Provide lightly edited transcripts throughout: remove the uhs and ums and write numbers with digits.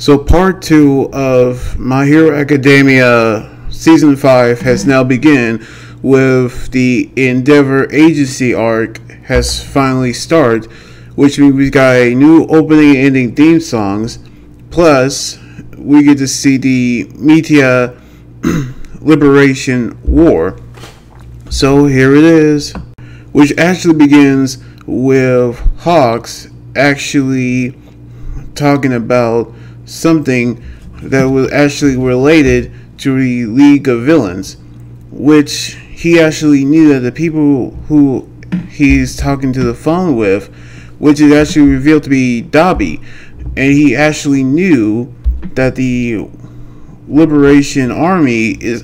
So part 2 of My Hero Academia Season 5 has now begun, with the Endeavor Agency arc has finally started, which means we got a new opening and ending theme songs, plus we get to see the Media Liberation War. So here it is, which actually begins with Hawks actually talking about something that was actually related to the League of Villains, which he actually knew that the people who he's talking to the phone with, which is actually revealed to be Dabi, and he actually knew that the Liberation Army is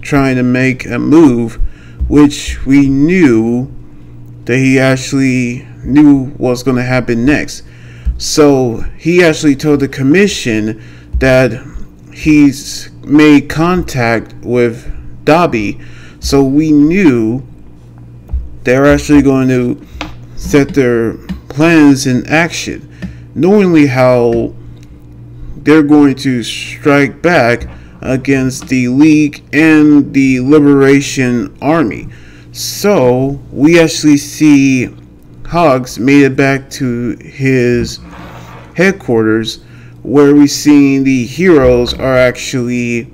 trying to make a move, which we knew that he actually knew what's going to happen next. So he actually told the commission that he's made contact with Dabi, so we knew they're actually going to set their plans in action, knowingly how they're going to strike back against the League and the Liberation Army. So we actually see Hogs made it back to his headquarters, where we see the heroes are actually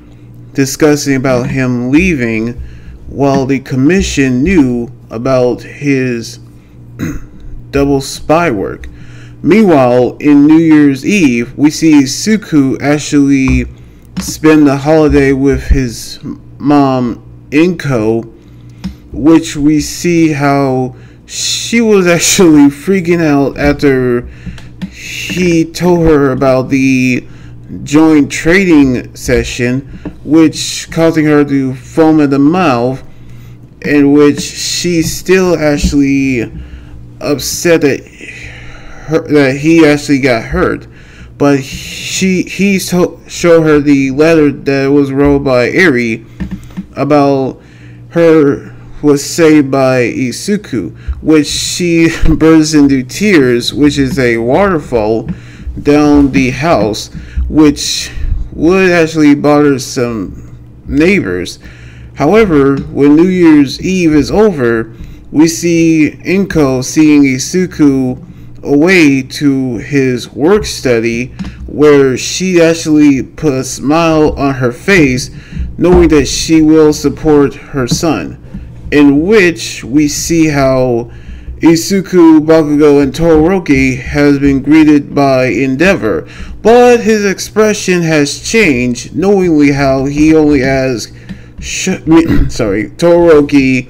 discussing about him leaving, while the commission knew about his double spy work. Meanwhile, in New Year's Eve, we see Izuku actually spend the holiday with his mom, Inko, which we see how she was actually freaking out after he told her about the joint trading session, which causing her to foam at the mouth, in which she's still actually upset that he actually got hurt. But he showed her the letter that was wrote by Eri about her was saved by Izuku, which she bursts into tears, which is a waterfall down the house, which would actually bother some neighbors. However, when New Year's Eve is over, we see Inko seeing Izuku away to his work study, where she actually put a smile on her face, knowing that she will support her son, in which we see how Izuku, Bakugo, and Todoroki has been greeted by Endeavor, but his expression has changed, knowingly how he only asked Todoroki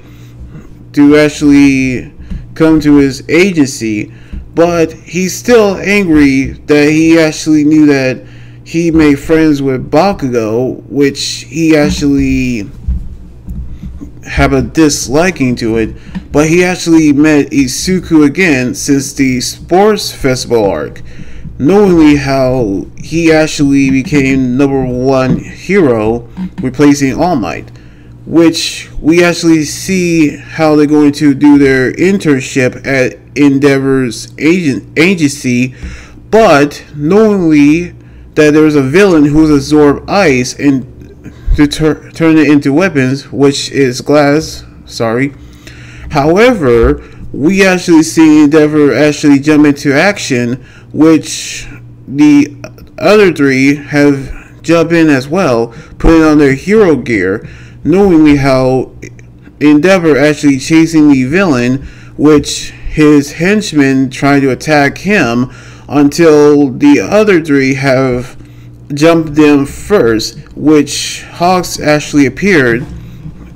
to actually come to his agency, but he's still angry that he actually knew that he made friends with Bakugo, which he actually have a disliking to it, but he actually met Izuku again since the sports festival arc, knowingly how he actually became #1 hero, replacing All Might, which we actually see how they're going to do their internship at Endeavor's agency, but knowingly that there's a villain who's absorbed ice and to turn it into weapons, which is glass. However, we actually see Endeavor actually jump into action, which the other three have jumped in as well, putting on their hero gear, knowingly how Endeavor actually chasing the villain, which his henchmen try to attack him until the other three have jumped them first, which Hawks actually appeared,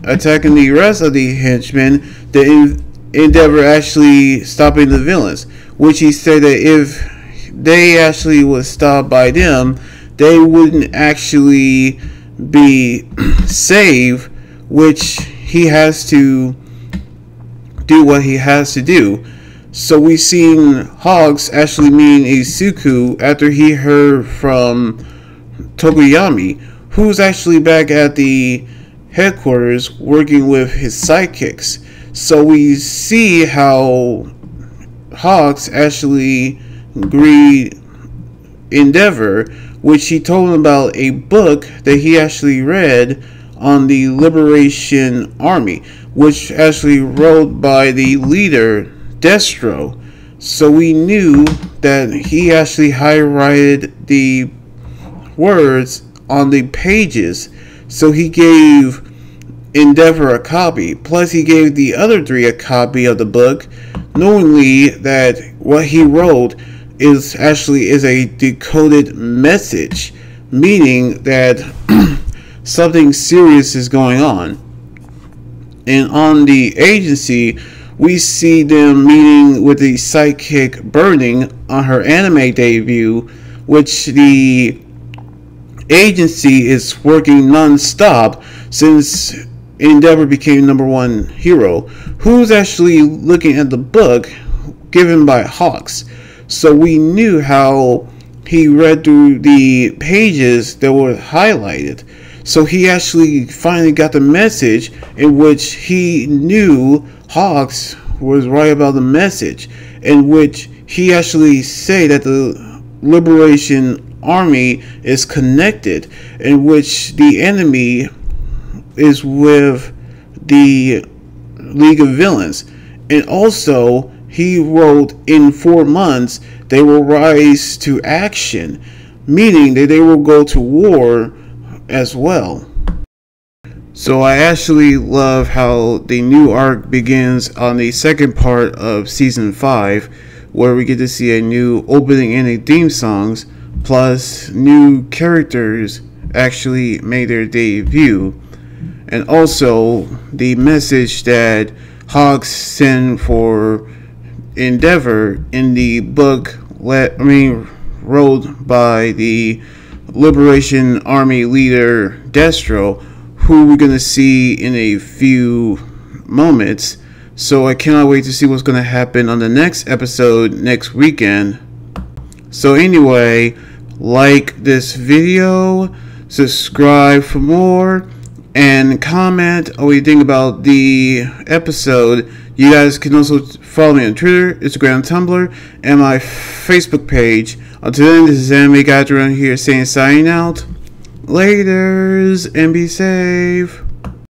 attacking the rest of the henchmen, the Endeavor actually stopping the villains, which he said that if they actually was stopped by them, they wouldn't actually be saved, which he has to do what he has to do. So we seen Hogs actually meeting Izuku after he heard from Tokoyami, who's actually back at the headquarters working with his sidekicks. So we see how Hogs actually greet Endeavor, which he told him about a book that he actually read on the Liberation Army, which actually wrote by the leader Destro. So we knew that he actually highlighted the words on the pages. So he gave Endeavor a copy. Plus he gave the other three a copy of the book, knowingly that what he wrote is a decoded message, meaning that something serious is going on. And on the agency, we see them meeting with the sidekick Burning on her anime debut, which the agency is working non-stop since Endeavor became #1 hero, who's actually looking at the book given by Hawks. So we knew how he read through the pages that were highlighted. So he actually finally got the message, in which he knew Hawks was right about the message, in which he actually said that the Liberation Army is connected, in which the enemy is with the League of Villains. And also he wrote, in 4 months they will rise to action, meaning that they will go to war as well. So I actually love how the new arc begins on the second part of season 5, where we get to see a new opening and theme songs, plus new characters actually made their debut, and also the message that Hawks sent for Endeavor in the book wrote by the Liberation Army leader Destro, who we're going to see in a few moments. So I cannot wait to see what's going to happen on the next episode next weekend. So anyway, like this video, subscribe for more, and comment what you think about the episode. You guys can also follow me on Twitter, Instagram, Tumblr, and my Facebook page. Until then, this is Anime Guy around here saying signing out. Laters, and be safe.